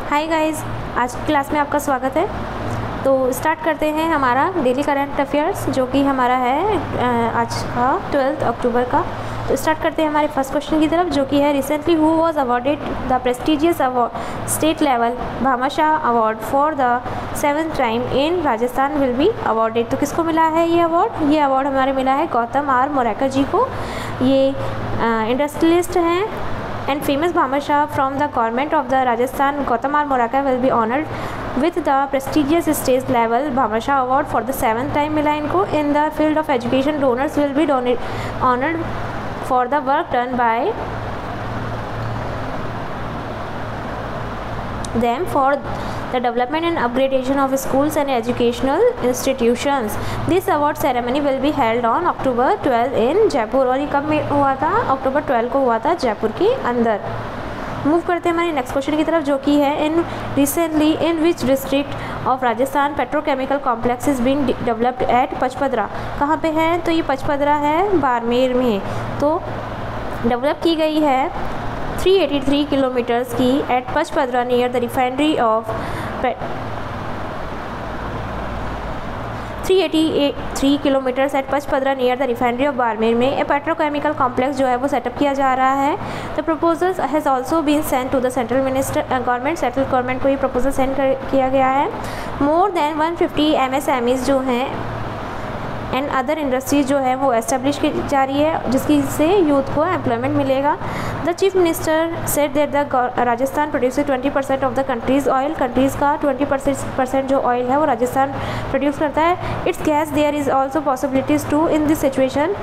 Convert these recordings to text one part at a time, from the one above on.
Hi guys, आज की class में आपका स्वागत है। तो स्टार्ट करते हैं हमारा डेली करंट अफेयर्स, जो कि हमारा है आज का 12 अक्टूबर का। तो स्टार्ट करते हैं हमारे फर्स्ट क्वेश्चन की तरफ, जो कि है recently who was awarded the prestigious award state level Bhamashah award for the 7th time in Rajasthan will be awarded. तो किसको मिला है ये अवार्ड? ये अवार्ड हमारे मिला है गौतम आर मोरकर जी को। ये इंडस्ट्रियलिस्ट हैं and famous Bhamashah from the government of the Rajasthan. Gautam R. Morakar will be honored with the prestigious state level Bhamashah award for the 7th time मिला इनको। In the field of education, donors will be honored for the work done by them for the development and upgradation of schools and educational institutions. This award ceremony will be held on October 12 in Jaipur। और ये कब हुआ था? अक्टूबर 12 को हुआ था जयपुर के अंदर। मूव करते हैं हमारे नेक्स्ट क्वेश्चन की तरफ, जो कि है in which district of Rajasthan petrochemical complex is being developed at Pachpadra. कहाँ पे है? तो ये पचपदरा है बाड़मेर में। तो डेवलप की गई है 383 किलोमीटर्स की at Pachpadra near the refinery of 383 kilometres at Pachpadra near the refinery of Barmer में ए पेट्रोकेमिकल कॉम्प्लेक्स जो है वो सेटअप किया जा रहा है। The proposal has also been send to the central government. Central government को ये प्रपोजल सेंड किया गया है। मोर देन 150 MSMEs जो हैं एंड अदर इंडस्ट्रीज जो है वो एस्टेब्लिश की जा रही है, जिसकी से यूथ को एम्प्लॉयमेंट मिलेगा। The chief minister said that the Rajasthan produce 20% of the countries oil. Countries का 20% जो ऑयल है वो राजस्थान प्रोड्यूस करता है। It's gas there is also possibilities to in this situation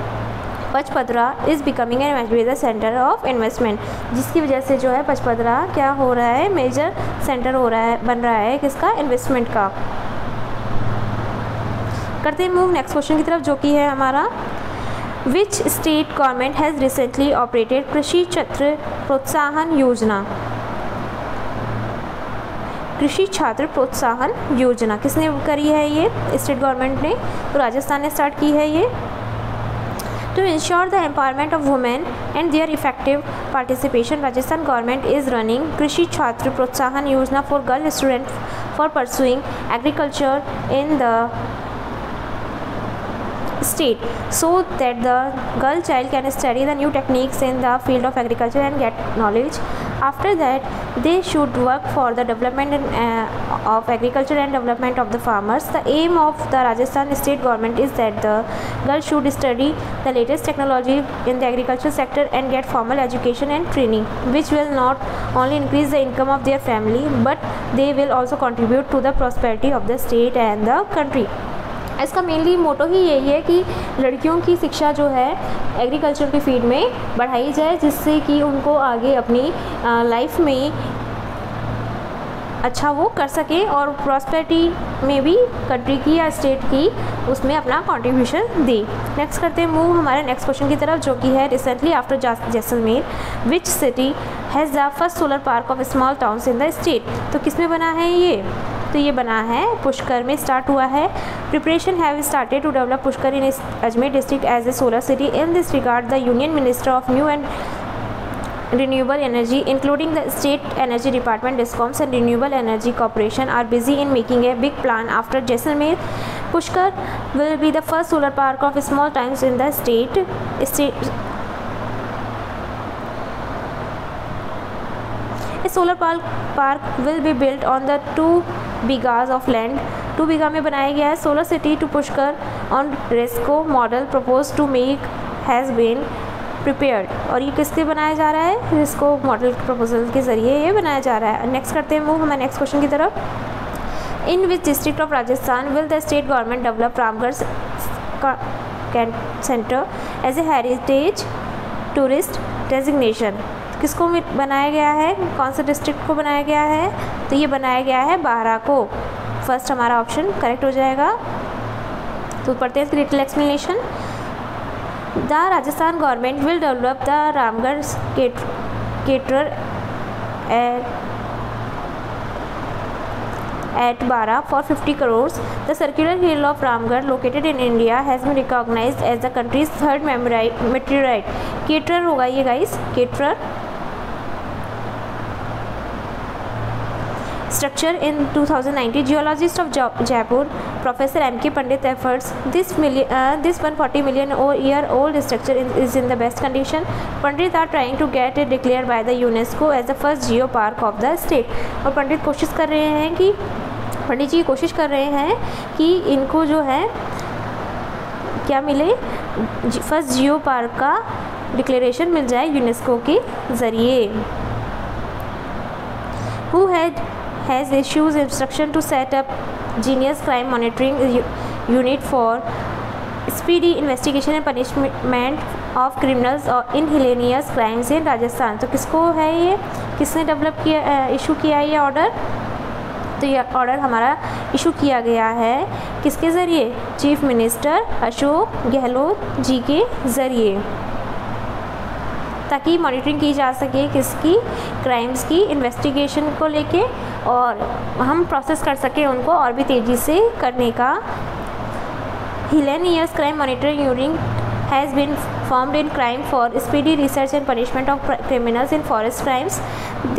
Pachpadra is becoming an major centre of investment. जिसकी वजह से जो है पचपदरा क्या हो रहा है, मेजर सेंटर हो रहा है, बन रहा है किसका? इन्वेस्टमेंट का। करते हैं मूव नेक्स्ट क्वेश्चन की तरफ, जो कि है हमारा which state government has recently operated कृषि छात्र प्रोत्साहन योजना। कृषि छात्र प्रोत्साहन योजना किसने करी है? ये स्टेट गवर्नमेंट ने। तो राजस्थान ने स्टार्ट की है ये। To ensure the empowerment of women and their effective participation, Rajasthan government is running Krishi Chhatra Protsahan Yojana for girl student for pursuing agriculture in the state, so that the girl child can study the new techniques in the field of agriculture and get knowledge. After that, they should work for the development of agriculture and development of the farmers. The aim of the Rajasthan state government is that the girls should study the latest technology in the agriculture sector and get formal education and training, which will not only increase the income of their family, but they will also contribute to the prosperity of the state and the country. इसका mainly मोटो ही यही है कि लड़कियों की शिक्षा जो है agriculture की फील्ड में बढ़ाई जाए, जिससे कि उनको आगे अपनी लाइफ में अच्छा वो कर सकें और प्रॉस्पेरिटी में भी कंट्री की या स्टेट की उसमें अपना कंट्रीब्यूशन दे। नेक्स्ट करते हैं मूव हमारे नेक्स्ट क्वेश्चन की तरफ, जो कि है recently after Jaisalmer which city has the first solar park of small towns in the state. तो किस में बना है ये? तो ये बना है पुष्कर में, स्टार्ट हुआ है। Preparation have started to develop Pushkar in Ajmer district as a solar city. In this regard the union minister of new and renewable energy, including the state energy department, DISCOMs and renewable energy corporation are busy in making a big plan after Jaisalmer. Pushkar will be the first solar park of small towns in the state. A solar park will be built on the 2 bighas of land. 2 bigha में बनाया गया है solar city to Pushkar on RESCO model propose to make has been prepared. और ये किससे बनाया जा रहा है? रिस्को मॉडल प्रपोजल के ज़रिए ये बनाया जा रहा है। नेक्स्ट करते हैं मूव हमारे नेक्स्ट क्वेश्चन की तरफ। In which district of Rajasthan will the state government develop Ramgarh centre as a heritage tourist designation. किसको बनाया गया है? कौन से डिस्ट्रिक्ट को बनाया गया है? तो ये बनाया गया है बारा को। फर्स्ट हमारा ऑप्शन करेक्ट हो जाएगा। तो पढ़ते हैं detail explanation. The Rajasthan government will develop the Ramgarh cathedral at Bara for 50 crores. The circular hill of Ramgarh, located in India, has been recognized as the country's third meteorite. Cathedral होगा ये guys, cathedral। structure in 2019. Geologist of Jaipur, Professor M.K. Pandit efforts. This 140 million year old structure is in the best condition. Pandit are trying to get it declared by the UNESCO as the first geo park of the state. और पंडित कोशिश कर रहे हैं कि पंडित जी कोशिश कर रहे हैं कि इनको जो है क्या मिले, फर्स्ट जियो पार्क का डिक्लेरेशन मिल जाए यूनेस्को के ज़रिए. Who has issues instruction to set up Genius Crime Monitoring Unit for speedy investigation and punishment of criminals in heinous crimes in Rajasthan. तो किसको है ये, किसने डेवलप किया, इशू किया ये ऑर्डर? तो ये ऑर्डर हमारा इशू किया गया है किसके ज़रिए? चीफ मिनिस्टर अशोक गहलोत जी के ज़रिए, ताकि मॉनिटरिंग की जा सके किसकी, क्राइम्स की इन्वेस्टिगेशन को लेके, और हम प्रोसेस कर सकें उनको और भी तेज़ी से करने का. Heinous crime monitoring unit has been formed in crime for speedy research and punishment of criminals in forest crimes.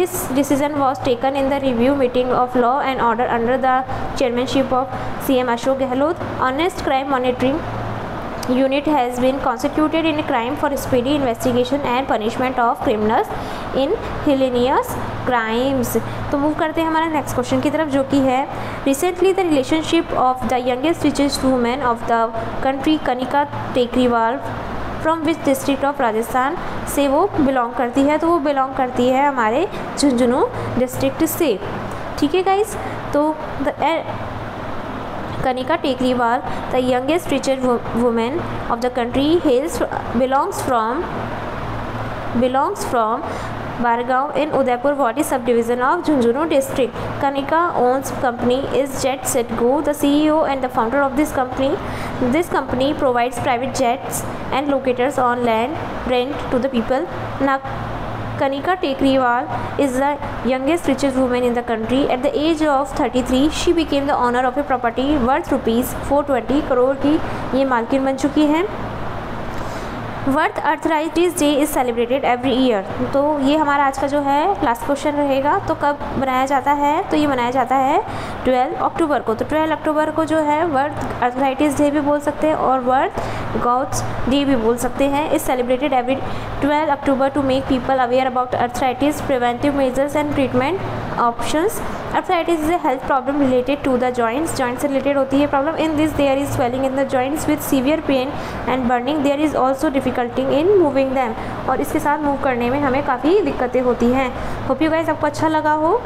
This decision was taken in the review meeting of law and order under the chairmanship of CM Ashok Gehlot. Honest crime monitoring unit has been constituted in crime for speedy investigation and punishment of criminals in heinous crimes. तो move करते हैं हमारा next question की तरफ, जो कि है recently the relationship of the youngest richest women of the country Kanika Tekriwal from which district of Rajasthan से वो बिलोंग करती है. तो वो बिलोंग करती है हमारे झुंझुनू डिस्ट्रिक्ट से. ठीक है गाइस, तो Kanika Tekriwal, the youngest richest woman of the country, belongs from Bargaon in Udaipur Wadi subdivision of Jhunjhunu district. Kanika owns company is Jet Set Go, the CEO and the founder of this company. This company provides private jets and locators on land rent to the people. Now, Kanika Tekriwal is the youngest richest woman in the country. At the age of 33, she became the owner of a property worth rupees 420 crore की ये मालकिन बन चुकी है. Worth arthritis day is celebrated every year. तो ये हमारा आज का जो है लास्ट क्वेश्चन रहेगा. तो कब बनाया जाता है? तो ये मनाया जाता है 12 अक्टूबर को. तो 12 अक्टूबर को जो है वर्थ अर्थराइटिस डे भी बोल सकते हैं और वर्थ गॉड्स डे भी बोल सकते हैं. Is celebrated every 12 October to make people aware about arthritis, preventive measures and treatment options. Arthritis is a health problem related to the joints. Joint से रिलेटेड होती है problem. In this there is swelling in the joints with severe pain and burning. There is also difficulty in moving them. और इसके साथ move करने में हमें काफ़ी दिक्कतें होती हैं. होप यू गाइस आपको अच्छा लगा हो.